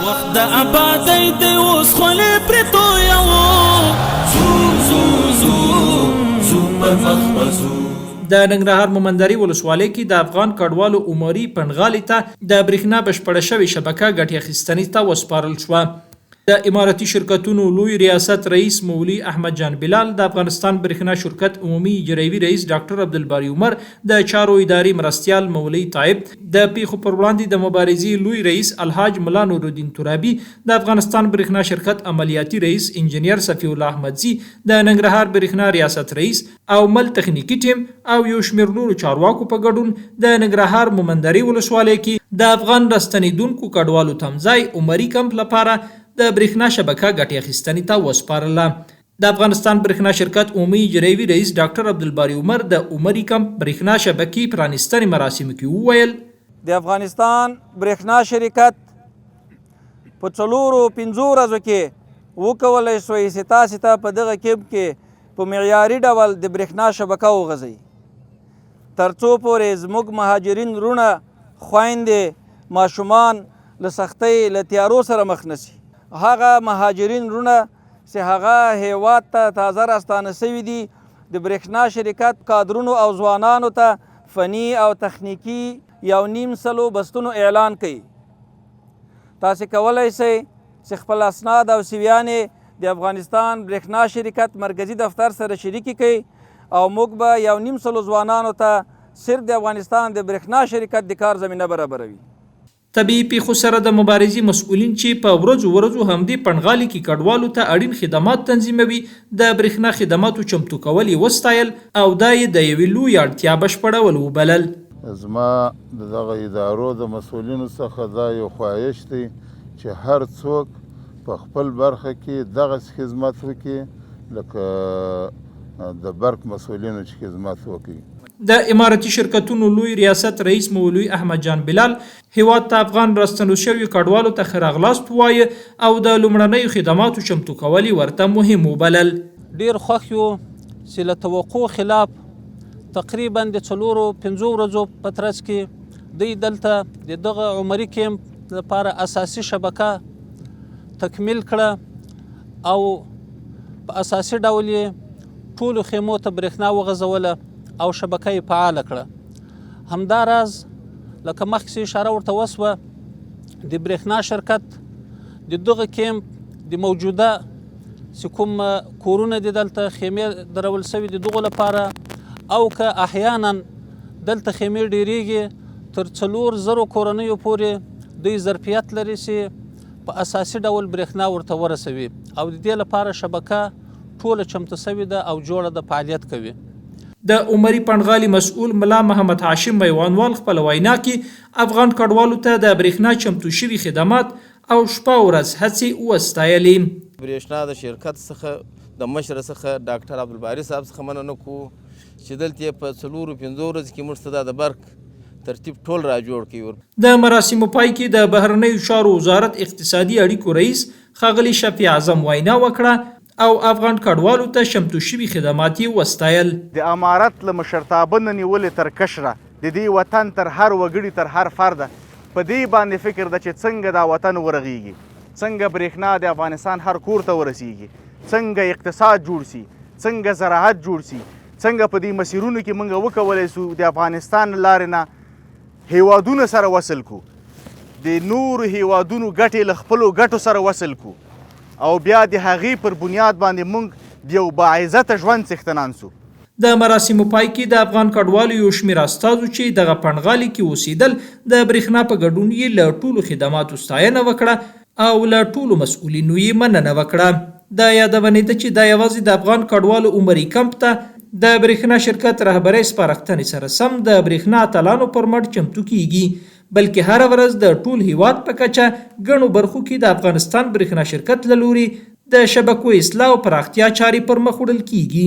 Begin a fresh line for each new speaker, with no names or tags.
وخت د آبادۍ دی اوس خولې پرې تویوو زو پر مخ بزو.
د ننګرهار مومندري ولسوالۍ کې د افغان کډوالو عمري پنغالي ته د برېښنا بشپړه شوې شبکه ګټې اخیستنې ته وسپارل شوه. د اماراتي شرکتونو لوی ریاست رئیس مولوي احمد جان بلال، د افغانستان برېښنا شرکت عمومي اجرایوي رئیس ډاکټر عبدالباري عمر، د چارو اداري مرستیال مولوي طایب، د پیښو پر وړاندې د مبارزې لوی رئیس الحاج ملا نورالدین ترابي، د افغانستان برېښنا شرکت عملیاتي رئیس انجینیر صفی الله احمدزي، د ننګرهار برېښنا ریاست رئیس او مل تخنیکی ټیم او یو شمېر نورو چارواکو په ګډون د ننګرهار مومندري ولسوالۍ کې د افغان راستنېدونکو کډوالو تمځای عمري کمپ لپاره د برېښنا شبکه ګټې اخیستنې ته وسپارله. د افغانستان برېښنا شرکت عمومي اجرایوي رئیس ډاکټر عبدالباري عمر د عمري کمپ برېښنا شبکې پرانیستنې مراسمو کې وویل:
د افغانستان برېښنا شرکت په 4-5 ورځو کې وکولی شوی چې تاسې ته په دغه کمپ کې په معیاري ډول د برېښنا شبکه وغځوي، تر څو پورې زموږ مهاجرین وروڼه خویندې ماشومان له سختۍ له تیارو سره مخ نشي. هغه مهاجرین وروڼه چې هغه هیواد ته تازه راستانه شوي دي، د برېښنا شرکت کادرونو او ځوانانو ته فني او تخنیکي 1.5 بستونو اعلان کوي. تاسې کولی شئ چې خپل اسناد او سیویانې د افغانستان برېښنا شرکت مرکزي دفتر سره شریکي کړئ او موږ به 1.5 ځوانانو ته صرف د افغانستان د برېښنا شرکت د کار زمینه برابروي.
طبیعي پیښو سره د مبارزې مسؤلین چې په ورځو همدې پنغالي کې کډوالو ته اړین خدمات تنظیموي، د برېښنا خدماتو چمتو کول یې وستایل او دا یې د یوې لویې اړتیا بشپړول وبلل.
زما د دغه ادارو د مسؤلینو څخه دا یو خواهش دی چې هر څوک په خپل برخه کې دغسې خدمت وکړي لکه د برق مسؤلینو چې خدمت وکړي.
د اماراتي شرکتونو لوی ریاست رئیس مولوي احمد جان بلال هیواد ته افغان راستنو شوي کډوالو ته ښه راغلاست ووایه او د لومړنیو خدماتو چمتو کول یې ورته مهم وبلل.
ډېر خوښ یو چې له توقع خلاف تقریبا د 4-5 ورځو په ترڅ کې دوی دلته د دغه عمري کیمپ لپاره اساسي شبکه تکمیل کړه او په اساسي ډول یې ټولو خیمو ته برېښنا وغځوله او شبکه یې فعاله کړه. همداراز لکه مخکې اشاره ورته وسوه، د برېښنا شرکت د دغه کیمپ د موجوده چې کوم کورونه دي دلته خیمې درول سوي د دغو لپاره او که احیانا دلته خیمې ډیریږي تر 4,000 کورنیو پورې دوی ظرفیت لري چې په اساسي ډول برېښنا ورته ورسوي او د دې لپاره شبکه ټوله چمتو سوې ده او جوړه د فعالیت کوي.
د عمري پنغالي مسؤل ملا محمد هاشم میوانوال خپل وینا کې افغان کډوالو ته د برېښنا چمتو شوي خدمات او شپه ورځ هڅې وستایلې.
برېښنا د شرکت څخه د مشر څخه ډاکټر عبدالباري صاحب څخه مننه کوو چې دلته یې په 4-5 ورځو کې موږ ته د برق ترتیب ټول را جوړ کړي.
د مراسمو پای کې د بهرنیو چارو وزارت اقتصادي اړیکو رئیس ښاغلي شفیع اعظم وینا وکړه او افغان کډوالو ته چمتو شوي خدمات یې وستایل.
د امارت له مشرتابه نه نیولې تر کشره د دې وطن تر هر وګړي تر هر فرده په دې باندې فکر ده چې څنګه دا وطن ورغیږي، څنګه برېښنا د افغانستان هر کور ته ورسیږي، څنګه اقتصاد جوړ سي، څنګه زراعت جوړ سي، څنګه په دې مسیرونو کې موږ وکولی سو د افغانستان لارې نه هیوادونه سره وصل کو، د نورو هیوادونو ګټې له خپلو ګټو سره وصل کو او بیا د هغې پر بنیاد باندې موږ یو باعزته ژوند څښتنان سو.
د مراسمو پای کې د افغان کډوالو یو شمېر استازو چې دغه پنغالي کې اوسېدل د برېښنا په ګډون یې له ټولو خدماتو ستاینه وکړه او له ټولو مسؤلینو یې مننه وکړه. دا یادونې ده چې دا یوازې د افغان کډوالو عمري کمپ ته د برېښنا شرکت رهبرۍ سپارښتنې سره سم د برېښنا اتلانو پر مټ چمتو کیږي، بلکې هر ورځ د ټول هیواد په کچه ګڼو برخو کې د افغانستان برېښنا شرکت له لوري د شبکو اصلاح او پراختیا چارې پر مخ وړل کیږي.